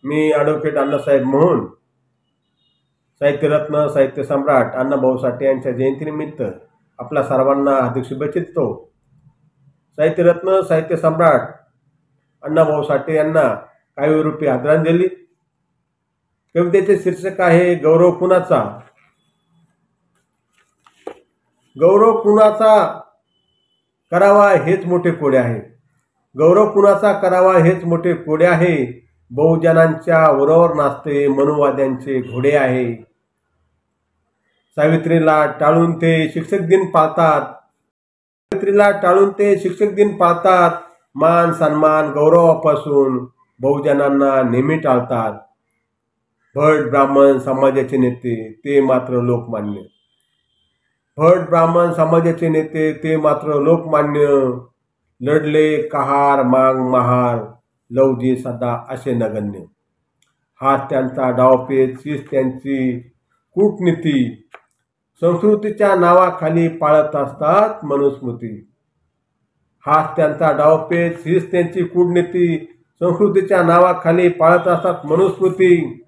मी advocate Annasaheb Mohan, साहित्यरत्न साहित्य सम्राट अण्णाभाऊ साठे यांच्या जयंतीनिमित्त आपल्या सर्वांना हार्दिक शुभेच्छा देतो। साहित्यरत्न साहित्य सम्राट अण्णाभाऊ साठे यांना काव्यरूपी आदरांजली। कवितेचे शीर्षक आहे गौरव कुणाचा। गौरव कुणाचा करावा हेच मोठे कोडे आहे। गौरव कुणाचा करावा हेच मोठे कोडे आहे। बहुजनांच्या उरावर नाचते मनुवाद्यांचे घोडे आहे। सावित्रीला टाळून ते शिक्षक दिन पाळतात। सावित्रीला टाळून ते शिक्षक दिन पाळतात। मान सन्मान गौरवापासून बहुजनांना नेहमी टाळतात। भट ब्राह्मण समाजाचे नेते ते मात्र लोकमान्य। भट ब्राह्मण समाजाचे नेते ते मात्र लोकमान्य। लढले कहार माग महार लवजी सदा असे नगण्य। हात त्यांचा डावपेच हीच त्यांची कूटनीती। संस्कृतीच्या नावाखाली पाळत असतात मनुस्मृती। हात त्यांचा डावपेच हीच त्यांची कूटनीती। संस्कृतीच्या नावाखाली पाळत असतात मनुस्मृती।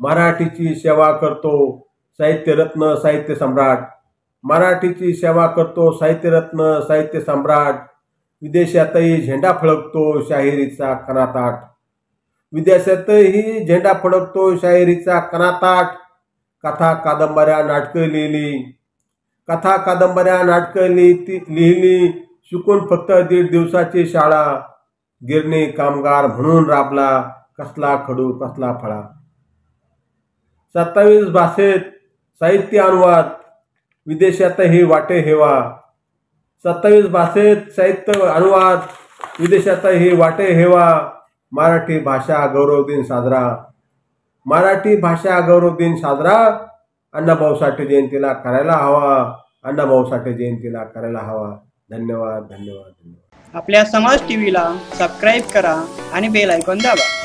मराठीची सेवा करतो साहित्यरत्न साहित्य सम्राट। मराठीची सेवा करतो साहित्यरत्न साहित्य सम्राट। विदेशातही झेंडा फडकतो शाहिरीचा कणाताट। विदेशातही झेंडा फडकतो शाहिरीचा कणाताट। कथा कादंबऱ्या नाटकं लिहिली। कथा कादंबऱ्या नाटकं लिहिली। शिकून फक्त 1.5 दिवसाची शाळा। गिरणी कामगार म्हणून राबला कसला खडू कसला फळा। 27 भाषेत साहित्य अनुवाद विदेशातही वाटे हेवा। 27 भाषेत साहित्य अनुवाद विदेशातही वाटे हेवा। मराठी भाषा गौरव दिन साजरा। मराठी भाषा गौरव दिन साजरा अण्णाभाऊ साठे जयंतीला करायला हवा। अण्णाभाऊ साठे जयंतीला करायला हवा। धन्यवाद धन्यवाद धन्यवाद। आपल्या समाज टीव्हीला सबस्क्राईब करा आणि बेल आयकॉन दाबा।